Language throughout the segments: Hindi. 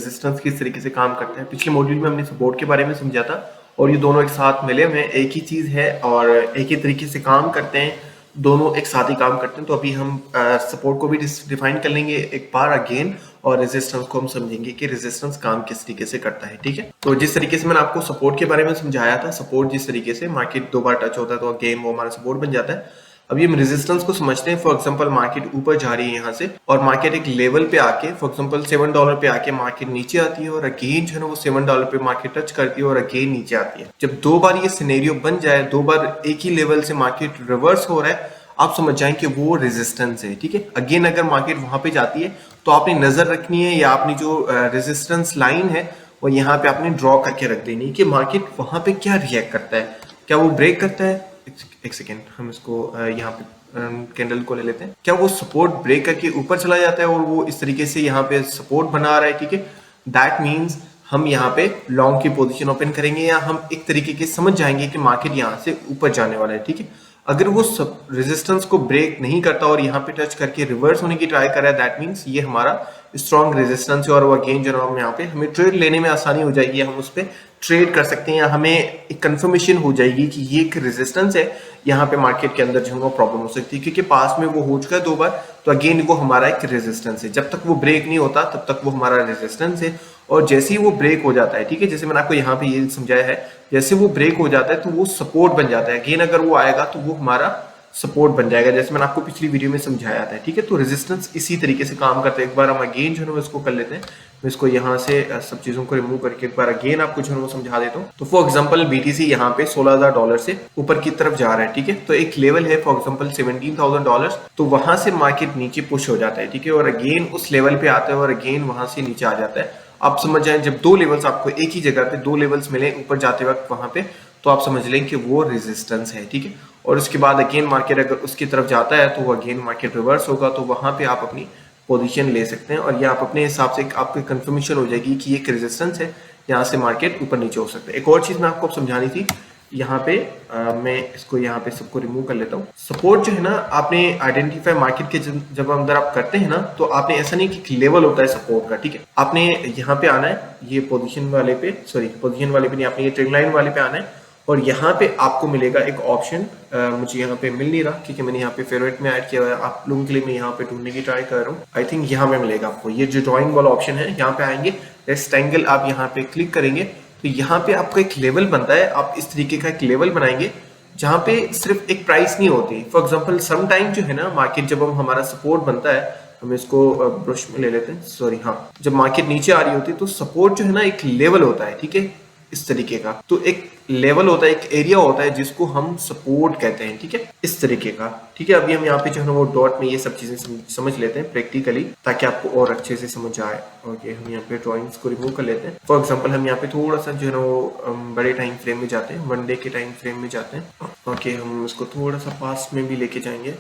रेजिस्टेंस किस तरीके से काम करता है। पिछले मॉड्यूल में हमने सपोर्ट के बारे में समझा था और ये दोनों एक साथ मिले हुए हैं, एक ही चीज है और एक ही तरीके से काम करते हैं, दोनों एक साथ ही काम करते हैं। तो अभी हम सपोर्ट को भी डिफाइन कर लेंगे एक बार अगेन और रेजिस्टेंस को हम समझेंगे कि रेजिस्टेंस काम किस तरीके से करता है। ठीक है, तो जिस तरीके से मैंने आपको सपोर्ट के बारे में समझाया था, सपोर्ट जिस तरीके से मार्केट दो बार टच होता है तो अगेन वो हमारा सपोर्ट बन जाता है। अभी हम रेजिस्टेंस को समझते हैं। फॉर एग्जांपल मार्केट ऊपर जा रही है यहाँ से और मार्केट एक लेवल पे आके फॉर एग्जांपल $7 पे आके मार्केट नीचे आती है और अगेन जो है ना वो $7 पे मार्केट टच करती है और अगेन नीचे आती है। जब दो बार ये सिनेरियो बन जाए, दो बार एक ही लेवल से मार्केट रिवर्स हो रहा है, आप समझ जाएं कि वो रेजिस्टेंस है। ठीक है, अगेन अगर मार्केट वहां पे जाती है तो आपने नजर रखनी है या आपनी जो रेजिस्टेंस लाइन है वो यहाँ पे आपने ड्रॉ करके रख देनी है कि मार्केट वहां पे क्या रिएक्ट करता है, क्या वो ब्रेक करता है। एक सेकेंड, हम इसको यहाँ पे कैंडल को ले लेते हैं। क्या वो सपोर्ट ब्रेक करके ऊपर चला जाता है और वो इस तरीके से यहाँ पे सपोर्ट बना रहा है। ठीक है, दैट मीन्स हम यहाँ पे लॉन्ग की पोजीशन ओपन करेंगे या हम एक तरीके के समझ जाएंगे कि मार्केट यहाँ से ऊपर जाने वाला है। ठीक है, अगर वो रेजिस्टेंस को ब्रेक नहीं करता और यहाँ पे टच करके रिवर्स होने की ट्राई कर रहा है, दैट मीन्स ये हमारा स्ट्रॉन्ग रेजिस्टेंस है और वो अगेन जो हम यहाँ पे हमें ट्रेड लेने में आसानी हो जाएगी, हम उस पर ट्रेड कर सकते हैं या हमें एक कंफर्मेशन हो जाएगी कि ये एक रेजिस्टेंस है। यहाँ पे मार्केट के अंदर जो है वो प्रॉब्लम हो सकती है क्योंकि पास में वो हो चुका है दो बार, तो अगेन वो हमारा एक रेजिस्टेंस है। जब तक वो ब्रेक नहीं होता तब तक वो हमारा रेजिस्टेंस है और जैसे ही वो ब्रेक हो जाता है, ठीक है, जैसे मैंने आपको यहाँ पे ये समझाया है, जैसे वो ब्रेक हो जाता है तो वो सपोर्ट बन जाता है। अगेन अगर वो आएगा तो वो हमारा सपोर्ट बन जाएगा, जैसे मैंने आपको पिछली वीडियो में समझाया था। ठीक है, तो रेजिस्टेंस इसी तरीके से काम करता है। एक बार हम अगेन जो है इसको कर लेते हैं। मैं इसको यहाँ से सब चीजों को रिमूव करके एक बार अगेन आपको जो है वो समझा देता हूँ। तो फॉर एग्जांपल बीटीसी यहाँ पे $16,000 से ऊपर की तरफ जा रहा है। ठीक है, तो एक लेवल है फॉर एग्जांपल $17,000, तो वहां से मार्केट नीचे पुश हो जाता है। ठीक है, और अगेन उस लेवल पे आता है और अगेन वहां से नीचे आ जाता है। आप समझ जाए जब दो लेवल्स आपको एक ही जगह पे दो लेवल्स मिले ऊपर जाते वक्त वहां पे, तो आप समझ लें कि वो रेजिस्टेंस है। ठीक है, और उसके बाद अगेन मार्केट अगर उसकी तरफ जाता है तो वो अगेन मार्केट रिवर्स होगा, तो वहां पे आप अपनी पोजीशन ले सकते हैं और ये आप अपने हिसाब से आपकी कंफर्मेशन हो जाएगी कि ये एक रेजिस्टेंस है, यहाँ से मार्केट ऊपर नीचे हो सकता है। एक और चीज मैं आपको समझानी थी यहाँ पे, मैं इसको यहाँ पे सबको रिमूव कर लेता हूँ। सपोर्ट जो है ना, आपने आइडेंटिफाई मार्केट के जब अंदर आप करते हैं ना, तो आपने ऐसा नहीं कि लेवल होता है सपोर्ट का। ठीक है, आपने यहाँ पे आना है, ये पोजीशन वाले पे, सॉरी पोजीशन वाले पे नहीं, आपने ये ट्रेंड लाइन वाले पे आना है और यहाँ पे आपको मिलेगा एक ऑप्शन, मुझे यहाँ पे मिल नहीं रहा क्योंकि मैंने यहाँ पे फेवरेट में ऐड किया हुआ है। आप लोगों के लिए मैं यहाँ पे ढूंढने की ट्राई कर रहा हूँ। आई थिंक यहाँ पे मिलेगा आपको, ये जो ड्राइंग वाला ऑप्शन है, यहाँ पे आएंगे रेक्टेंगल, आप यहाँ पे क्लिक करेंगे तो यहाँ पे आपका एक लेवल बनता है। आप इस तरीके का एक लेवल बनाएंगे जहाँ पे सिर्फ एक प्राइस नहीं होती। फॉर एग्जाम्पल सम टाइम जो है ना मार्केट जब हम हमारा सपोर्ट बनता है, हम इसको ब्रश में ले लेते हैं, सॉरी हाँ, जब मार्केट नीचे आ रही होती है तो सपोर्ट जो है ना एक लेवल होता है। ठीक है, इस तरीके का, तो एक लेवल होता है, एक एरिया होता है जिसको हम सपोर्ट कहते हैं। ठीक है, इस तरीके का। ठीक है, अभी हम यहाँ पे जो है वो डॉट में ये सब चीजें समझ लेते हैं प्रैक्टिकली ताकि आपको और अच्छे से समझ आए। ओके, हम यहाँ पे ड्राइंग्स को रिमूव कर लेते हैं। फॉर एग्जांपल हम यहाँ पे थोड़ा सा जो है वो बड़े टाइम फ्रेम में जाते हैं, 1 डे के टाइम फ्रेम में जाते हैं। ओके, हम इसको थोड़ा सा पास्ट में भी लेके जाएंगे।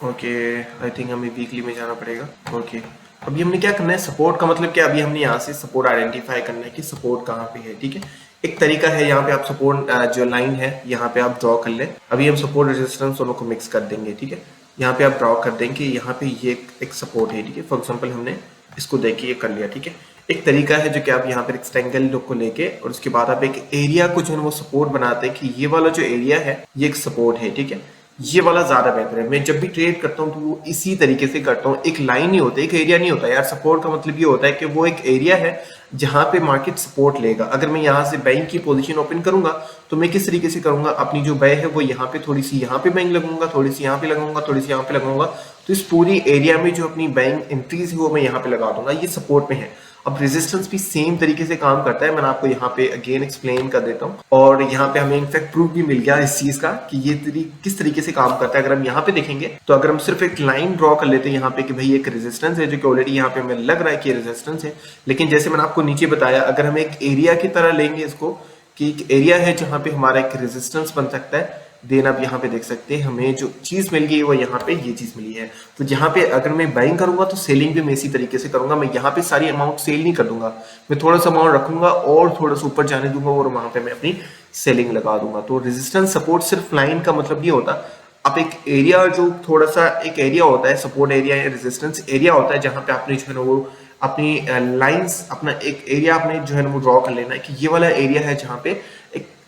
ओके, आई थिंक हमें वीकली में जाना पड़ेगा। ओके, अभी हमने क्या करना है, सपोर्ट का मतलब क्या, अभी हमने यहाँ से सपोर्ट आइडेंटिफाई करना है कि सपोर्ट कहाँ पे है। ठीक है, एक तरीका है, यहाँ पे आप सपोर्ट जो लाइन है यहाँ पे आप ड्रॉ कर ले। अभी हम सपोर्ट रेजिस्टेंस दोनों को मिक्स कर देंगे। ठीक है, यहाँ पे आप ड्रॉ कर देंगे, यहाँ पे ये एक सपोर्ट है। ठीक है, फॉर एग्जाम्पल हमने इसको देखिए ये कर लिया। ठीक है, एक तरीका है जो कि आप यहाँ पे रेक्टेंगल लुक को लेके और उसके बाद आप एक एरिया को जो है वो सपोर्ट बनाते हैं कि ये वाला जो एरिया है ये एक सपोर्ट है। ठीक है, ये वाला ज्यादा बेहतर है। मैं जब भी ट्रेड करता हूँ तो वो इसी तरीके से करता हूँ, एक लाइन नहीं होता, एक एरिया नहीं होता यार। सपोर्ट का मतलब ये होता है कि वो एक एरिया है जहां पे मार्केट सपोर्ट लेगा। अगर मैं यहाँ से बाइंग की पोजीशन ओपन करूंगा तो मैं किस तरीके से करूंगा, अपनी जो बाय है वो यहाँ पे थोड़ी सी यहाँ पे बाइंग लगाऊंगा, थोड़ी सी यहाँ पे लगाऊंगा, थोड़ी सी यहाँ पे लगाऊंगा, तो इस पूरी एरिया में जो अपनी बाइंग एंट्रीज है वो मैं यहाँ पे लगा दूंगा, ये सपोर्ट में है। अब रेजिस्टेंस भी सेम तरीके से काम करता है, मैंने आपको यहाँ पे अगेन एक्सप्लेन कर देता हूँ और यहाँ पे हमें इनफैक्ट प्रूफ भी मिल गया इस चीज का कि ये किस तरीके से काम करता है। अगर हम यहाँ पे देखेंगे तो अगर हम सिर्फ एक लाइन ड्रॉ कर लेते हैं यहाँ पे कि भाई एक रेजिस्टेंस है जो कि ऑलरेडी यहाँ पे हमें लग रहा है कि रेजिस्टेंस है, लेकिन जैसे मैंने आपको नीचे बताया अगर हम एक एरिया की तरह लेंगे इसको कि एक एरिया है जहाँ पे हमारा एक रेजिस्टेंस बन सकता है, देन आप यहाँ पे देख सकते हैं हमें जो चीज मिल गई है वो यहाँ पे ये चीज मिली है। तो यहाँ पे अगर मैं बाइंग करूंगा तो सेलिंग भी मैं इसी तरीके से करूंगा, मैं यहाँ पे सारी अमाउंट सेल नहीं कर दूंगा, मैं थोड़ा सा अमाउंट रखूंगा और थोड़ा सा ऊपर जाने दूंगा और वहां पे मैं अपनी सेलिंग लगा दूंगा। तो रेजिस्टेंस सपोर्ट सिर्फ लाइन का मतलब ये होता, आप एक एरिया जो थोड़ा सा एक एरिया होता है, सपोर्ट एरिया या रेजिस्टेंस एरिया होता है जहां पे आपने जो है वो अपनी लाइंस, अपना एक एरिया आपने जो है ना वो ड्रॉ कर लेना है कि ये वाला एरिया है जहाँ पे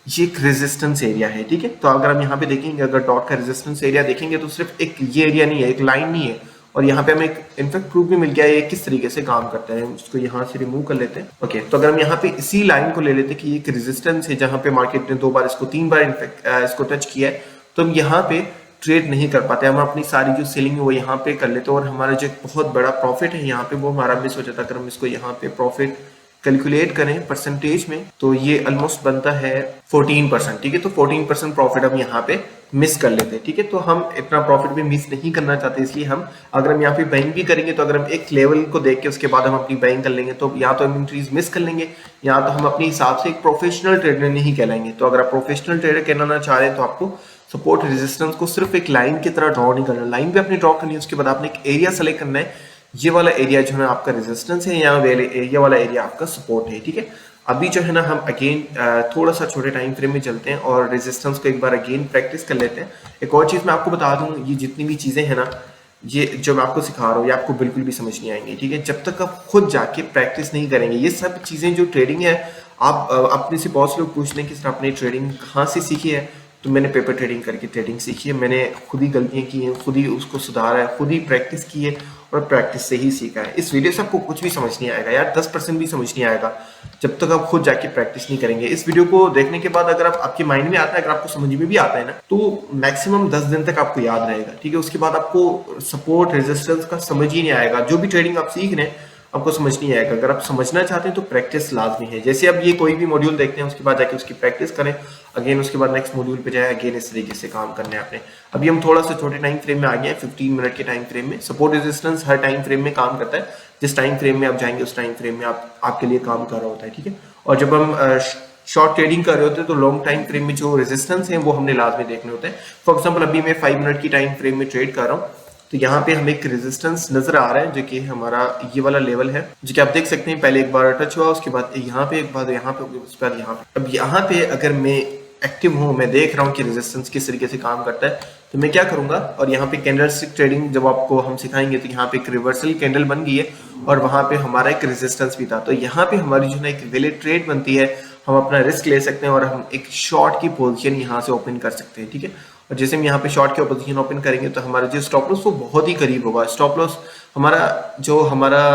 ये एक रेजिस्टेंस एरिया है, ठीक है। तो अगर हम यहाँ पे देखेंगे, अगर डॉट का रेजिस्टेंस एरिया देखेंगे तो सिर्फ एक ये एरिया नहीं है, एक लाइन नहीं है, और यहाँ पे हमें एक इनफैक्ट प्रूफ भी मिल गया है ये किस तरीके से काम करता है। उसको यहाँ से रिमूव कर लेते हैं। ओके, तो अगर हम यहाँ पे इसी लाइन को ले लेते हैं कि ये एक रेजिस्टेंस है जहाँ पे मार्केट ने 2 बार इसको 3 बार इनफैक्ट इसको टच किया है, तो हम यहाँ पे ट्रेड नहीं कर पाते। हम अपनी सारी जो सेलिंग है वो यहाँ पे कर लेते हैं और हमारा जो एक बहुत बड़ा प्रॉफिट है यहाँ पे वो हमारा मिस हो जाता है। अगर हम इसको यहाँ पे प्रॉफिट कैलकुलेट करें परसेंटेज में तो ये ऑलमोस्ट बनता है 14%, ठीक है। तो 14% प्रॉफिट हम यहाँ पे मिस कर लेते हैं, ठीक है। तो हम इतना प्रॉफिट भी मिस नहीं करना चाहते, इसलिए हम अगर हम यहाँ पे बाइंग भी करेंगे तो अगर हम एक लेवल को देख के उसके बाद हम अपनी बाइंग कर लेंगे तो या तो हम एंट्रीज मिस कर लेंगे या तो हम अपने हिसाब से एक प्रोफेशनल ट्रेडर नहीं कहलाएंगे। तो अगर आप प्रोफेशनल ट्रेडर कहलाना चाह रहे हैं तो आपको सपोर्ट रेजिस्टेंस को सिर्फ एक लाइन की तरह ड्रॉ नहीं करना, लाइन भी अपनी ड्रॉ करनी है, उसके बाद आपने एक एरिया सेलेक्ट करना है। ये वाला एरिया जो है आपका रेजिस्टेंस है, यहाँ ये वाला एरिया आपका सपोर्ट है, ठीक है। अभी जो है ना हम अगेन थोड़ा सा छोटे टाइम फ्रेम में चलते हैं और रेजिस्टेंस को एक बार अगेन प्रैक्टिस कर लेते हैं। एक और चीज़ मैं आपको बता दूं, ये जितनी भी चीज़ें हैं ना, ये जो मैं आपको सिखा रहा हूँ ये आपको बिल्कुल भी समझ नहीं आएंगी, ठीक है, जब तक आप खुद जाके प्रैक्टिस नहीं करेंगे। ये सब चीज़ें जो ट्रेडिंग है, आप अपने से बहुत से लोग पूछते हैं कि सर आपने ट्रेडिंग कहाँ से सीखी है, तो मैंने पेपर ट्रेडिंग करके ट्रेडिंग सीखी है। मैंने खुद ही गलतियां की हैं, खुद ही उसको सुधारा है, खुद ही प्रैक्टिस की है और प्रैक्टिस से ही सीखा है। इस वीडियो से आपको कुछ भी समझ नहीं आएगा यार, 10% भी समझ नहीं आएगा जब तक आप खुद जाके प्रैक्टिस नहीं करेंगे। इस वीडियो को देखने के बाद अगर आपके माइंड में आता है, अगर आपको समझ में भी आता है ना, तो मैक्सिमम 10 दिन तक आपको याद रहेगा, ठीक है। उसके बाद आपको सपोर्ट रेजिस्टेंस का समझ ही नहीं आएगा। जो भी ट्रेडिंग आप सीख रहे हैं आपको समझ नहीं आएगा। अगर आप समझना चाहते हैं तो प्रैक्टिस लाजमी है। जैसे अब ये कोई भी मॉड्यूल देखते हैं उसके बाद जाके उसकी प्रैक्टिस करें, अगेन उसके बाद नेक्स्ट मॉड्यूल पे जाए, अगेन इस तरीके से काम करने आपने। अभी हम थोड़ा सा छोटे टाइम फ्रेम में आ गए हैं, 15 मिनट के टाइम फ्रेम में। सपोर्ट रेजिस्टेंस हर टाइम फ्रेम में काम करता है, जिस टाइम फ्रेम में आप जाएंगे उस टाइम फ्रेम में आपके लिए काम कर रहा होता है, ठीक है। और जब हम शॉर्ट ट्रेडिंग कर रहे होते हैं तो लॉन्ग टाइम फ्रेम में जो रेजिस्टेंस है वो हमने लाजमी देखने होते हैं। फॉर एग्जाम्पल अभी मैं 5 मिनट की टाइम फ्रेम में ट्रेड कर रहा हूँ, तो यहाँ पे हमें एक रेजिस्टेंस नजर आ रहा है जो कि हमारा ये वाला लेवल है, जो कि आप देख सकते हैं पहले एक बार टच हुआ, उसके बाद यहाँ पे एक बार यहाँ पे, उसके बाद यहाँ पे। अब यहाँ पे अगर मैं एक्टिव हूँ, मैं देख रहा हूँ कि रेजिस्टेंस किस तरीके से काम करता है, तो मैं क्या करूंगा, और यहाँ पे कैंडलस्टिक ट्रेडिंग जब आपको हम सिखाएंगे तो यहाँ पे एक रिवर्सल कैंडल बन गई है और वहां पे हमारा एक रेजिस्टेंस भी था। तो यहाँ पे हमारी जो है एक वैलिड ट्रेड बनती है, हम अपना रिस्क ले सकते हैं और हम एक शॉर्ट की पोजीशन यहाँ से ओपन कर सकते हैं, ठीक है। और जैसे हम यहाँ पे शॉर्ट की पोजीशन ओपन करेंगे तो हमारा जो स्टॉप लॉस वो बहुत ही करीब होगा। स्टॉप लॉस हमारा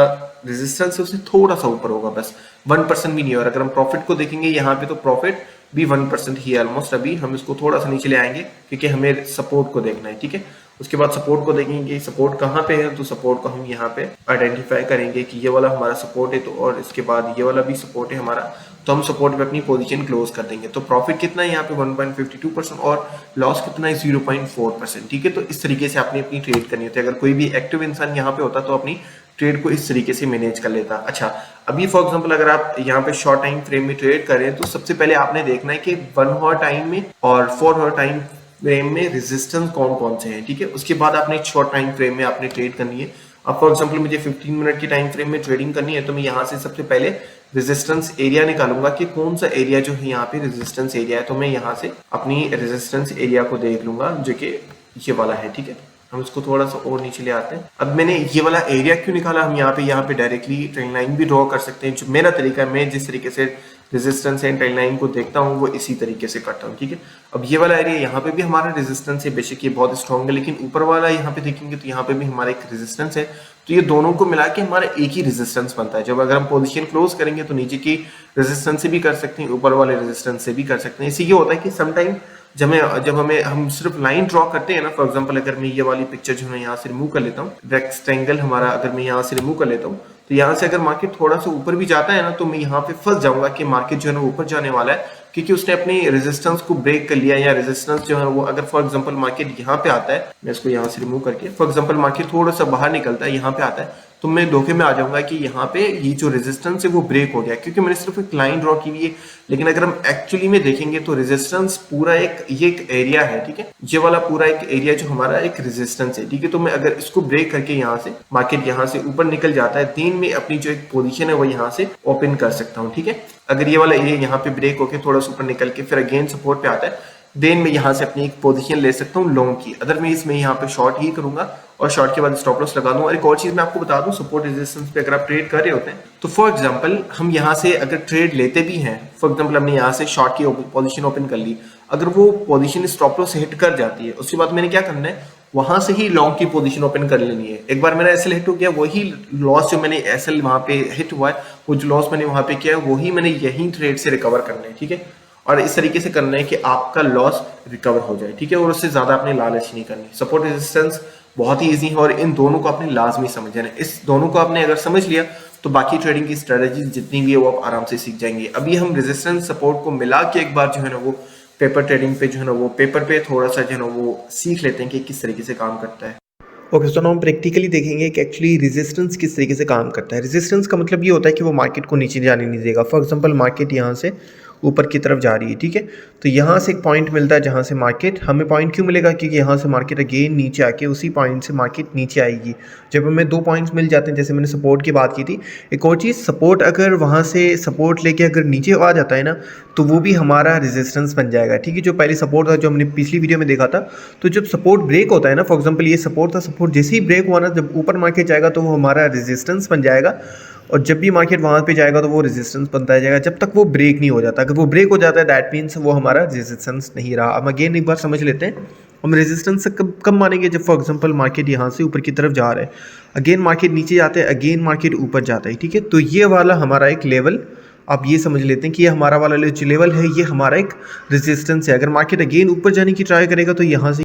रेजिस्टेंस है उससे थोड़ा सा ऊपर होगा, बस 1% भी नहीं। और अगर हम प्रॉफिट को देखेंगे यहाँ पे तो प्रॉफिट भी 1% ही है ऑलमोस्ट। अभी हम इसको थोड़ा सा नीचे ले आएंगे क्योंकि हमें सपोर्ट को देखना है, ठीक है। उसके बाद सपोर्ट को देखेंगे, सपोर्ट कहाँ पे है, तो सपोर्ट को हम यहाँ पे आइडेंटिफाई करेंगे कि ये वाला हमारा सपोर्ट है, तो और इसके बाद ये वाला भी सपोर्ट है हमारा, तो हम सपोर्ट पे अपनी पोजीशन क्लोज कर देंगे। तो प्रॉफिट कितना है यहाँ पे 1.52% और लॉस कितना है 0.4%, ठीक है। तो इस तरीके से आपने अपनी ट्रेड करनी होती है। अगर कोई भी एक्टिव इंसान यहाँ पे होता तो अपनी ट्रेड को इस तरीके से मैनेज कर लेता। अच्छा, अभी फॉर एग्जांपल अगर आप यहाँ पे शॉर्ट टाइम फ्रेम में ट्रेड कर रहे हैं तो सबसे पहले आपने देखना है कि 1 आवर टाइम में और 4 आवर टाइम फ्रेम में रेजिस्टेंस कौन कौन से हैं, ठीक है। उसके बाद आपने शॉर्ट टाइम फ्रेम में आपने ट्रेड करनी है। अब फॉर एग्जांपल मुझे 15 मिनट की टाइम फ्रेम में ट्रेडिंग करनी है, तो मैं यहाँ से सबसे पहले रेजिस्टेंस एरिया निकालूंगा कि कौन सा एरिया जो है यहाँ पे रेजिस्टेंस एरिया है। तो मैं यहाँ से अपनी रेजिस्टेंस एरिया को देख लूंगा जो कि ये वाला है, ठीक है। हम इसको थोड़ा सा और नीचे ले आते हैं। अब मैंने ये वाला एरिया क्यों निकाला, हम यहाँ पे डायरेक्टली ट्रेंड लाइन भी ड्रॉ कर सकते हैं। जो मेरा तरीका है, मैं जिस तरीके से रेजिस्टेंस एंड ट्रेंड लाइन को देखता हूँ वो इसी तरीके से करता हूँ, ठीक है। अब ये वाला एरिया यहाँ पे भी हमारा रेजिस्टेंस है, बेशक ये बहुत स्ट्रॉन्ग है, लेकिन ऊपर वाला यहाँ पे देखेंगे तो यहाँ पे भी हमारा एक रेजिस्टेंस है। तो ये दोनों को मिला के हमारा एक ही रेजिस्टेंस बनता है। जब अगर हम पोजीशन क्लोज करेंगे तो नीचे की रेजिस्टेंस से भी कर सकते हैं, ऊपर वाले रेजिस्टेंस से भी कर सकते हैं। इसी ये होता है कि समटाइम जब हम सिर्फ लाइन ड्रॉ करते हैं ना, फॉर एग्जांपल अगर मैं ये वाली पिक्चर जो है यहाँ से रिमूव कर लेता हूँ, रेक्टेंगल हमारा अगर मैं यहाँ से रिमूव कर लेता हूँ, तो यहाँ से अगर मार्केट थोड़ा सा ऊपर भी जाता है ना, तो मैं यहाँ पे फंस जाऊंगा कि मार्केट जो है ना ऊपर जाने वाला है, क्योंकि उसने अपनी रेजिस्टेंस को ब्रेक कर लिया। या रेजिस्टेंस जो है वो अगर फॉर एग्जांपल मार्केट यहाँ पे आता है, मैं इसको यहाँ से रिमूव करके फॉर एग्जांपल मार्केट थोड़ा सा बाहर निकलता है, यहाँ पे आता है, तो मैं धोखे में आ जाऊंगा कि यहाँ पे ये जो रेजिस्टेंस है वो ब्रेक हो गया, क्योंकि मैंने सिर्फ एक लाइन ड्रॉ की हुई है। लेकिन अगर हम एक्चुअली में देखेंगे तो रेजिस्टेंस पूरा ये एक एरिया है, ठीक है। ये वाला पूरा एक एरिया जो हमारा एक रेजिस्टेंस है, ठीक है। तो मैं अगर इसको ब्रेक करके यहाँ से मार्केट यहाँ से ऊपर निकल जाता है, दिन में अपनी जो एक पोजीशन है वो यहाँ से ओपन कर सकता हूँ, ठीक है। अगर ये वाला एरिया यहाँ पे ब्रेक होके थोड़ा सा ऊपर निकल के फिर अगेन सपोर्ट पे आता है, देन मैं यहाँ से अपनी एक पोजीशन ले सकता हूँ लॉन्ग की। अदरवाइज मैं यहाँ पे शॉर्ट ही करूंगा और शॉर्ट के बाद स्टॉप लॉस लगा दूँ। और एक और चीज मैं आपको बता दूं, सपोर्ट रेजिस्टेंस पे अगर आप ट्रेड कर रहे होते हैं तो फॉर एग्जांपल हम यहाँ से अगर ट्रेड लेते भी हैं, फॉर एग्जांपल हमने यहाँ से शॉर्ट की पोजीशन ओपन कर ली, अगर वो पोजीशन स्टॉप लॉस हिट कर जाती है उसके बाद मैंने क्या करना है, वहां से ही लॉन्ग की पोजीशन ओपन कर लेनी है। एक बार मेरा एसएल हिट हो गया, वही लॉस जो मैंने एसएल वहां पे हिट हुआ है, वो जो लॉस मैंने वहां पे किया है वही मैंने यही ट्रेड से रिकवर करना है, ठीक है। और इस तरीके से करना है कि आपका लॉस रिकवर हो जाए, ठीक है। और उससे ज्यादा आपने लालच नहीं करनी। सपोर्ट रेजिस्टेंस बहुत ही ईजी है और इन दोनों को आपने लाजमी समझना है। इस दोनों को आपने अगर समझ लिया तो बाकी ट्रेडिंग की स्ट्रेटजी जितनी भी है वो आप आराम से सीख जाएंगे। अभी हम रेजिस्टेंस सपोर्ट को मिला के एक बार जो है ना वो पेपर ट्रेडिंग पे जो है ना वो पेपर पे थोड़ा सा जो है ना वो सीख लेते हैं कि किस तरीके से काम करता है। ओके, तो हम प्रैक्टिकली देखेंगे कि एक्चुअली रेजिस्टेंस किस तरीके से काम करता है। रेजिस्टेंस का मतलब ये होता है कि वो मार्केट को नीचे जाने नहीं देगा। फॉर एग्जांपल मार्केट यहाँ से ऊपर की तरफ जा रही है, ठीक है, तो यहाँ से एक पॉइंट मिलता है जहाँ से मार्केट, हमें पॉइंट क्यों मिलेगा, क्योंकि यहाँ से मार्केट अगेन नीचे आके उसी पॉइंट से मार्केट नीचे आएगी। जब हमें दो पॉइंट्स मिल जाते हैं, जैसे मैंने सपोर्ट की बात की थी, एक और चीज़, सपोर्ट अगर वहाँ से सपोर्ट लेके अगर नीचे आ जाता है ना तो वो भी हमारा रेजिस्टेंस बन जाएगा, ठीक है। जो पहले सपोर्ट था जो हमने पिछली वीडियो में देखा था, तो जब सपोर्ट ब्रेक होता है ना, फॉर एग्जांपल ये सपोर्ट था, सपोर्ट जैसे ही ब्रेक हुआ ना, जब ऊपर मार्केट जाएगा तो वो हमारा रेजिस्टेंस बन जाएगा। और जब भी मार्केट वहाँ पे जाएगा तो वो रेजिस्टेंस बनता जाएगा जब तक वो ब्रेक नहीं हो जाता। अगर वो ब्रेक हो जाता है दैट मीन्स वो हमारा रेजिस्टेंस नहीं रहा। अब अगेन एक बार समझ लेते हैं, हम रेजिस्टेंस कब मानेंगे, जब फॉर एग्जांपल मार्केट यहाँ से ऊपर की तरफ जा रहा है, अगेन मार्केट नीचे जाता है, अगेन मार्केट ऊपर जाता है, ठीक है। तो ये वाला हमारा एक लेवल, आप ये समझ लेते हैं कि ये हमारा वाला जो लेवल है ये हमारा एक रेजिस्टेंस है। अगर मार्केट अगेन ऊपर जाने की ट्राई करेगा तो यहाँ से